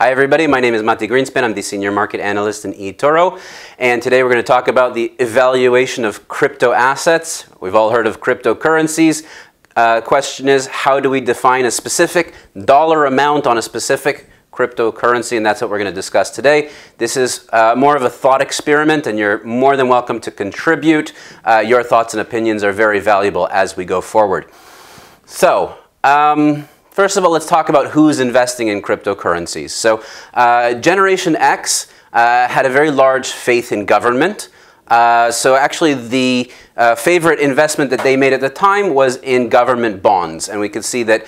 Hi everybody, my name is Matti Greenspan. I'm the Senior Market Analyst in eToro, and today we're going to talk about the evaluation of crypto assets. We've all heard of cryptocurrencies. Question is, how do we define a specific dollar amount on a specific cryptocurrency, and that's what we're going to discuss today. This is more of a thought experiment, and you're more than welcome to contribute. Your thoughts and opinions are very valuable as we go forward. So, first of all, let's talk about who's investing in cryptocurrencies. So, Generation X had a very large faith in government. So actually the favorite investment that they made at the time was in government bonds. And we could see that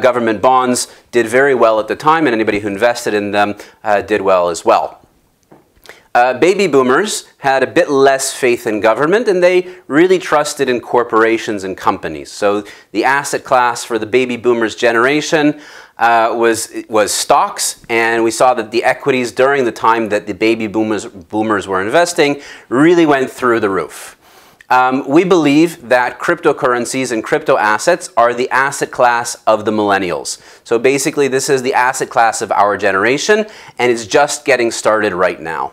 government bonds did very well at the time, and anybody who invested in them did well as well. Baby boomers had a bit less faith in government, and they really trusted in corporations and companies. So the asset class for the baby boomers generation was stocks, and we saw that the equities during the time that the baby boomers were investing really went through the roof. We believe that cryptocurrencies and crypto assets are the asset class of the millennials. So basically this is the asset class of our generation, and it's just getting started right now.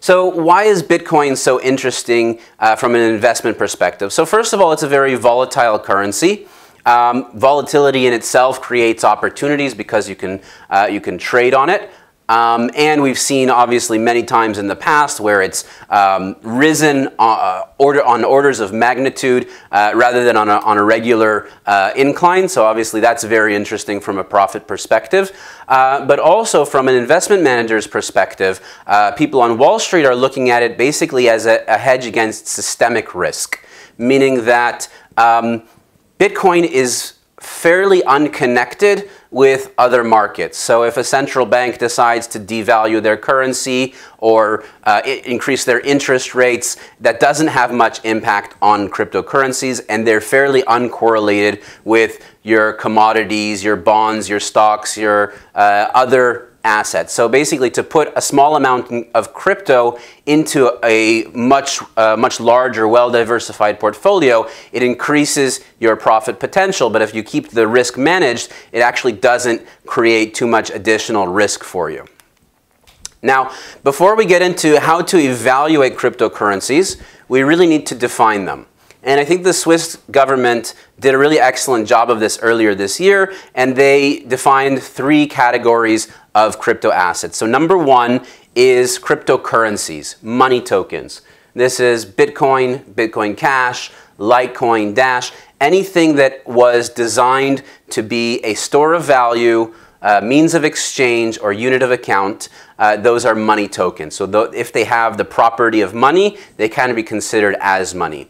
So why is Bitcoin so interesting from an investment perspective? So first of all, it's a very volatile currency. Volatility in itself creates opportunities because you can trade on it. And we've seen obviously many times in the past where it's risen on orders of magnitude rather than on a regular incline. So obviously that's very interesting from a profit perspective. But also from an investment manager's perspective, people on Wall Street are looking at it basically as a hedge against systemic risk, meaning that Bitcoin is fairly unconnected with other markets. So if a central bank decides to devalue their currency or increase their interest rates, that doesn't have much impact on cryptocurrencies, and they're fairly uncorrelated with your commodities, your bonds, your stocks, your other assets. So basically, to put a small amount of crypto into a much larger, well-diversified portfolio, it increases your profit potential. But if you keep the risk managed, it actually doesn't create too much additional risk for you. Now, before we get into how to evaluate cryptocurrencies, we really need to define them. And I think the Swiss government did a really excellent job of this earlier this year, and they defined 3 categories of crypto assets. So number 1 is cryptocurrencies, money tokens. This is Bitcoin, Bitcoin Cash, Litecoin, Dash, anything that was designed to be a store of value, means of exchange, or unit of account. Those are money tokens. So if they have the property of money, they can be considered as money.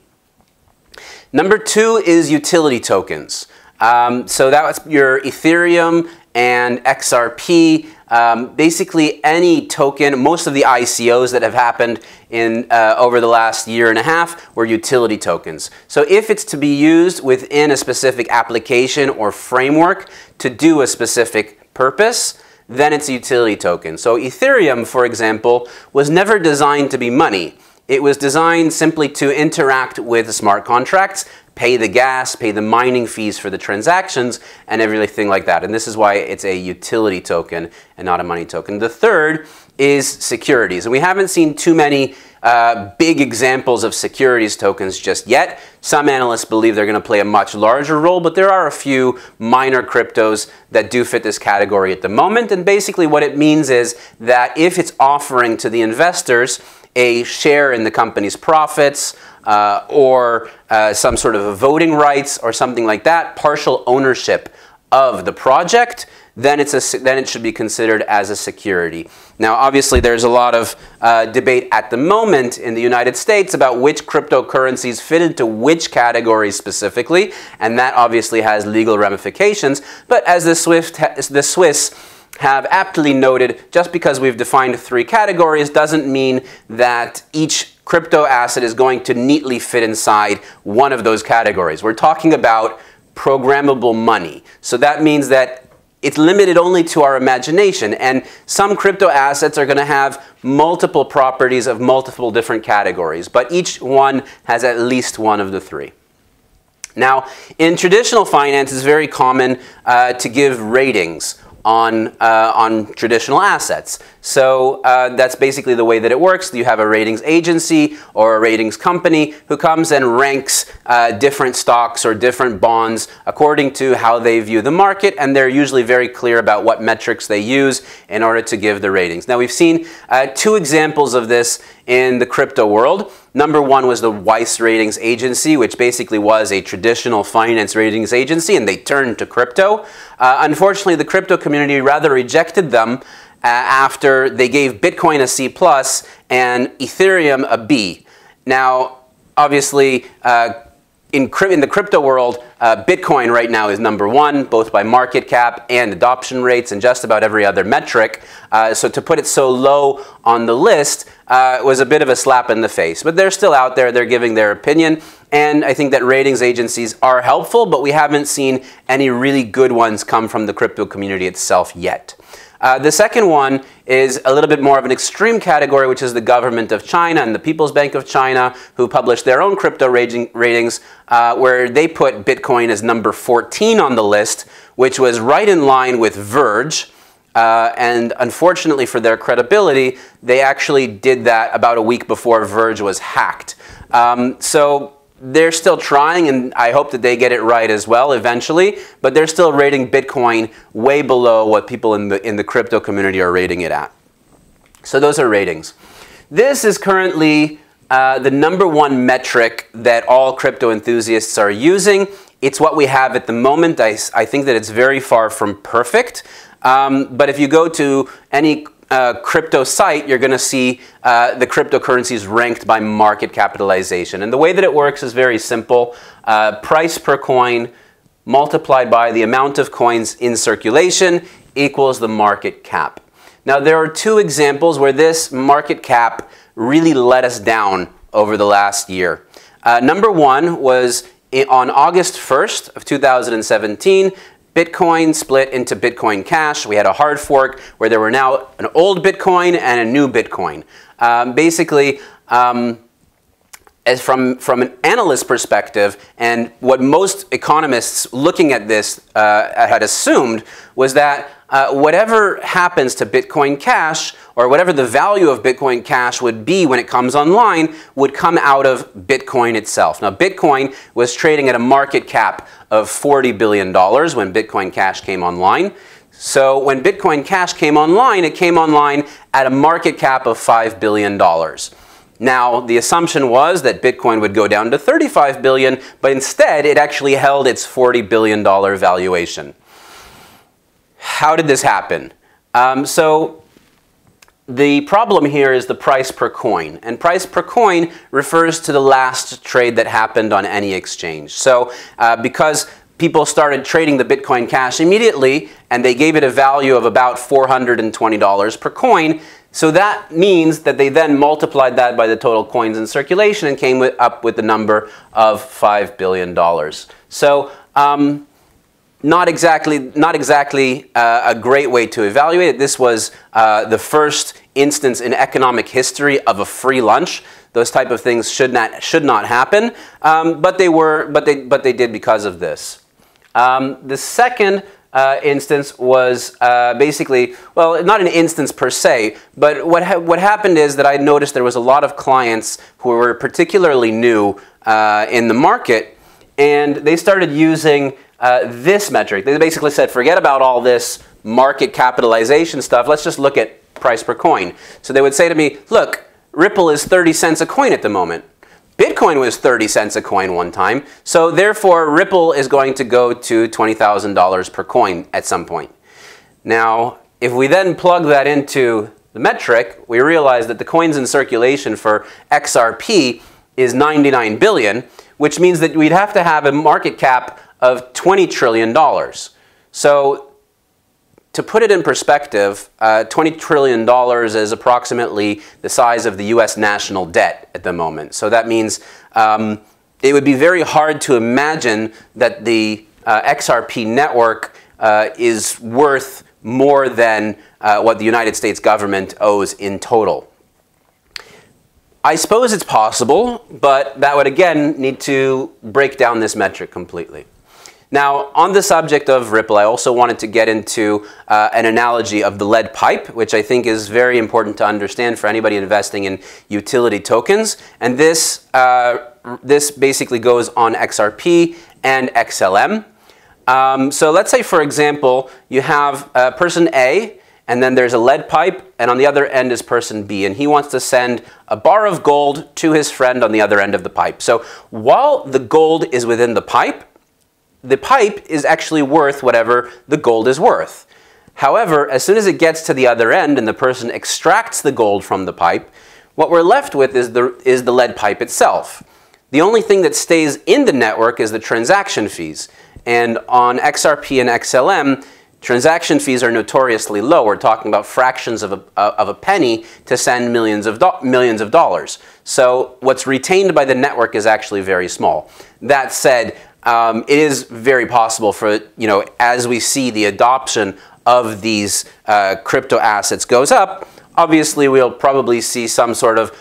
Number 2 is utility tokens. So that's your Ethereum and XRP. Basically any token, most of the ICOs that have happened in over the last year and a half were utility tokens. So if it's to be used within a specific application or framework to do a specific purpose, then it's a utility token. So Ethereum, for example, was never designed to be money. It was designed simply to interact with the smart contracts, pay the gas, pay the mining fees for the transactions, and everything like that. And this is why it's a utility token and not a money token. The third is securities. And we haven't seen too many big examples of securities tokens just yet. Some analysts believe they're going to play a much larger role, but there are a few minor cryptos that do fit this category at the moment. And basically what it means is that if it's offering to the investors a share in the company's profits or some sort of a voting rights or something like that, partial ownership of the project, then it should be considered as a security. Now, obviously, there's a lot of debate at the moment in the United States about which cryptocurrencies fit into which categories specifically, and that obviously has legal ramifications. But as the Swiss have aptly noted, just because we've defined 3 categories doesn't mean that each crypto asset is going to neatly fit inside one of those categories. We're talking about programmable money. So that means that it's limited only to our imagination, and some crypto assets are going to have multiple properties of multiple different categories, but each one has at least one of the 3. Now, in traditional finance, it's very common to give ratings on traditional assets. So that's basically the way that it works. You have a ratings agency or a ratings company who comes and ranks different stocks or different bonds according to how they view the market, and they're usually very clear about what metrics they use in order to give the ratings. Now, we've seen two examples of this in the crypto world. Number one was the Weiss Ratings Agency, which basically was a traditional finance ratings agency, and they turned to crypto. Unfortunately, the crypto community rather rejected them after they gave Bitcoin a C+ and Ethereum a B. Now, obviously, in the crypto world, Bitcoin right now is number one, both by market cap and adoption rates and just about every other metric. So to put it so low on the list was a bit of a slap in the face. But they're still out there, they're giving their opinion, and I think that ratings agencies are helpful, but we haven't seen any really good ones come from the crypto community itself yet. The second one is a little bit more of an extreme category, which is the government of China and the People's Bank of China, who published their own crypto ratings, where they put Bitcoin as number 14 on the list, which was right in line with Verge. And unfortunately for their credibility, they actually did that about a week before Verge was hacked. So they're still trying, and I hope that they get it right as well eventually, but they're still rating Bitcoin way below what people in the crypto community are rating it at. So those are ratings. This is currently the number one metric that all crypto enthusiasts are using. It's what we have at the moment. I think that it's very far from perfect, but if you go to any crypto site, you're going to see the cryptocurrencies ranked by market capitalization. And the way that it works is very simple. Price per coin multiplied by the amount of coins in circulation equals the market cap. Now, there are two examples where this market cap really let us down over the last year. Number one was on August 1st of 2017. Bitcoin split into Bitcoin Cash. We had a hard fork where there were now an old Bitcoin and a new Bitcoin. Basically, as from an analyst perspective, and what most economists looking at this had assumed was that whatever happens to Bitcoin Cash, or whatever the value of Bitcoin Cash would be when it comes online, would come out of Bitcoin itself. Now, Bitcoin was trading at a market cap of $40 billion when Bitcoin Cash came online. So when Bitcoin Cash came online, it came online at a market cap of $5 billion. Now, the assumption was that Bitcoin would go down to $35 billion, but instead it actually held its $40 billion valuation. How did this happen? So the problem here is the price per coin, and price per coin refers to the last trade that happened on any exchange. So because people started trading the Bitcoin Cash immediately, and they gave it a value of about $420 per coin, so that means that they then multiplied that by the total coins in circulation and came up with the number of $5 billion. So not exactly a great way to evaluate it. This was the first instance in economic history of a free lunch. Those type of things should not happen, but they did because of this. The second instance was basically, well, not an instance per se, but what happened is that I noticed there was a lot of clients who were particularly new in the market, and they started using this metric. They basically said, forget about all this market capitalization stuff, let's just look at price per coin. So they would say to me, look, Ripple is 30 cents a coin at the moment. Bitcoin was 30 cents a coin one time, so therefore Ripple is going to go to $20,000 per coin at some point. Now, if we then plug that into the metric, we realize that the coins in circulation for XRP is 99 billion, which means that we'd have to have a market cap of $20 trillion. So to put it in perspective, $20 trillion is approximately the size of the US national debt at the moment. So that means it would be very hard to imagine that the XRP network is worth more than what the United States government owes in total. I suppose it's possible, but that would again need to break down this metric completely. Now, on the subject of Ripple, I also wanted to get into an analogy of the lead pipe, which I think is very important to understand for anybody investing in utility tokens. And this basically goes on XRP and XLM. So let's say, for example, you have person A, and then there's a lead pipe, and on the other end is person B, and he wants to send a bar of gold to his friend on the other end of the pipe. So while the gold is within the pipe is actually worth whatever the gold is worth. However, as soon as it gets to the other end and the person extracts the gold from the pipe, what we're left with is the lead pipe itself. The only thing that stays in the network is the transaction fees. And on XRP and XLM, transaction fees are notoriously low. We're talking about fractions of a penny to send millions of dollars. So what's retained by the network is actually very small. That said, it is very possible for, as we see the adoption of these crypto assets goes up, obviously we'll probably see some sort of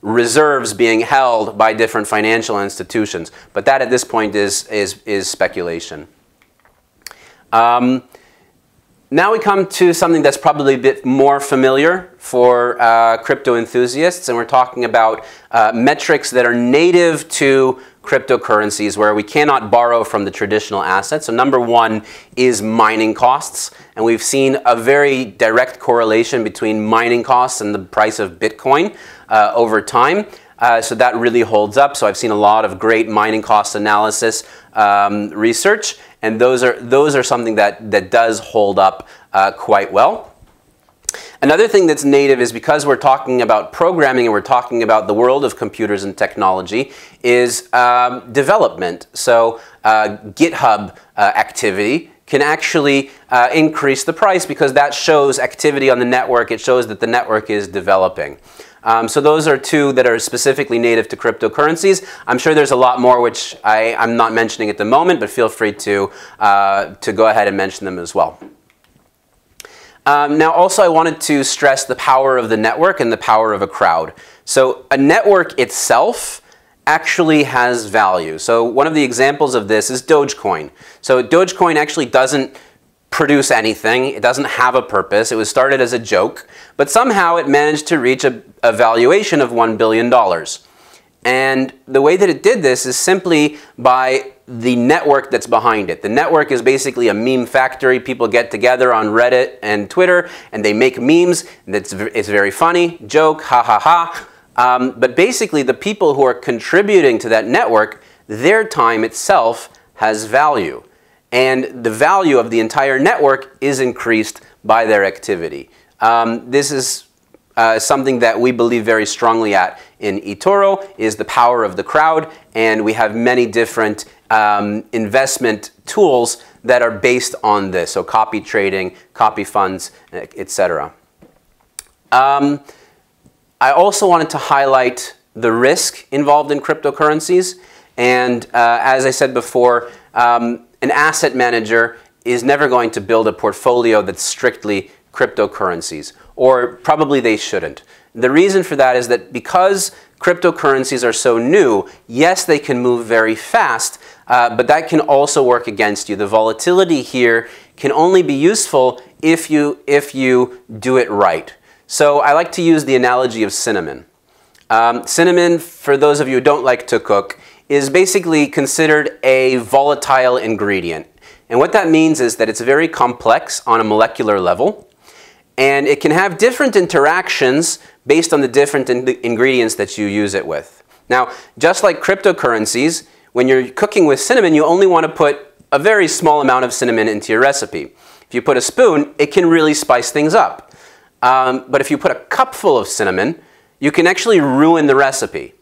reserves being held by different financial institutions. But that at this point is speculation. Now we come to something that's probably a bit more familiar for crypto enthusiasts, and we're talking about metrics that are native to cryptocurrencies where we cannot borrow from the traditional assets. So number one is mining costs, and we've seen a very direct correlation between mining costs and the price of Bitcoin over time. So that really holds up. So I've seen a lot of great mining cost analysis research, and those are something that does hold up quite well. Another thing that's native is because we're talking about programming and we're talking about the world of computers and technology is development. So GitHub activity can actually increase the price because that shows activity on the network. It shows that the network is developing. So those are two that are specifically native to cryptocurrencies. I'm sure there's a lot more which I'm not mentioning at the moment, but feel free to go ahead and mention them as well. Now also I wanted to stress the power of the network and the power of a crowd. So a network itself actually has value. So one of the examples of this is Dogecoin. So Dogecoin actually doesn't produce anything. It doesn't have a purpose. It was started as a joke, but somehow it managed to reach a valuation of $1 billion. And the way that it did this is simply by the network that's behind it. The network is basically a meme factory. People get together on Reddit and Twitter and they make memes. It's very funny, joke, ha ha ha. But basically the people who are contributing to that network, their time itself has value. And the value of the entire network is increased by their activity. This is something that we believe very strongly at in eToro is the power of the crowd, and we have many different investment tools that are based on this, so copy trading, copy funds, etc. I also wanted to highlight the risk involved in cryptocurrencies, and as I said before, an asset manager is never going to build a portfolio that's strictly cryptocurrencies, or probably they shouldn't. The reason for that is that because cryptocurrencies are so new, yes, they can move very fast, but that can also work against you. The volatility here can only be useful if you do it right. So I like to use the analogy of cinnamon. Cinnamon, for those of you who don't like to cook, is basically considered a volatile ingredient. And what that means is that it's very complex on a molecular level, and it can have different interactions based on the different ingredients that you use it with. Now, just like cryptocurrencies, when you're cooking with cinnamon, you only want to put a very small amount of cinnamon into your recipe. If you put a spoon, it can really spice things up. But if you put a cupful of cinnamon, you can actually ruin the recipe.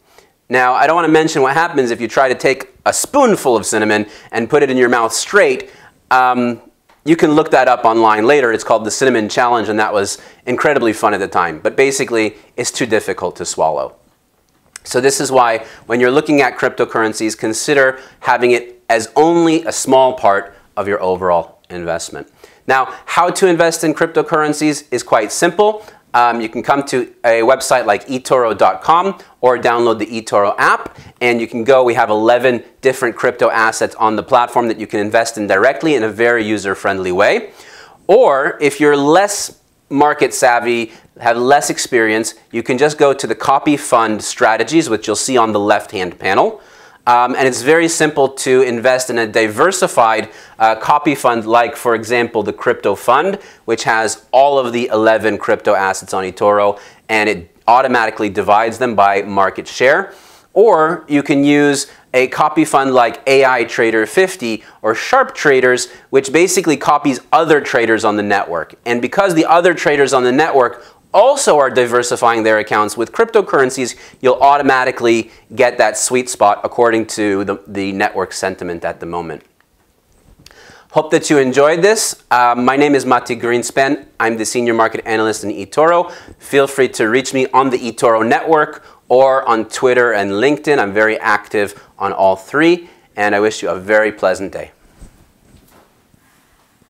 Now, I don't want to mention what happens if you try to take a spoonful of cinnamon and put it in your mouth straight. You can look that up online later. It's called the Cinnamon Challenge, and that was incredibly fun at the time. But basically, it's too difficult to swallow. So this is why when you're looking at cryptocurrencies, consider having it as only a small part of your overall investment. Now, how to invest in cryptocurrencies is quite simple. you can come to a website like eToro.com or download the eToro app, and you can go. We have 11 different crypto assets on the platform that you can invest in directly in a very user-friendly way. Or if you're less market savvy, have less experience, you can just go to the copy fund strategies, which you'll see on the left-hand panel. And it's very simple to invest in a diversified copy fund like, for example, the crypto fund, which has all of the 11 crypto assets on eToro, and it automatically divides them by market share. Or you can use a copy fund like AI Trader 50 or Sharp Traders, which basically copies other traders on the network. And because the other traders on the network also are diversifying their accounts with cryptocurrencies, you'll automatically get that sweet spot according to the network sentiment at the moment. Hope that you enjoyed this. My name is Matti Greenspan. I'm the Senior Market Analyst in eToro. Feel free to reach me on the eToro network or on Twitter and LinkedIn. I'm very active on all three, and I wish you a very pleasant day.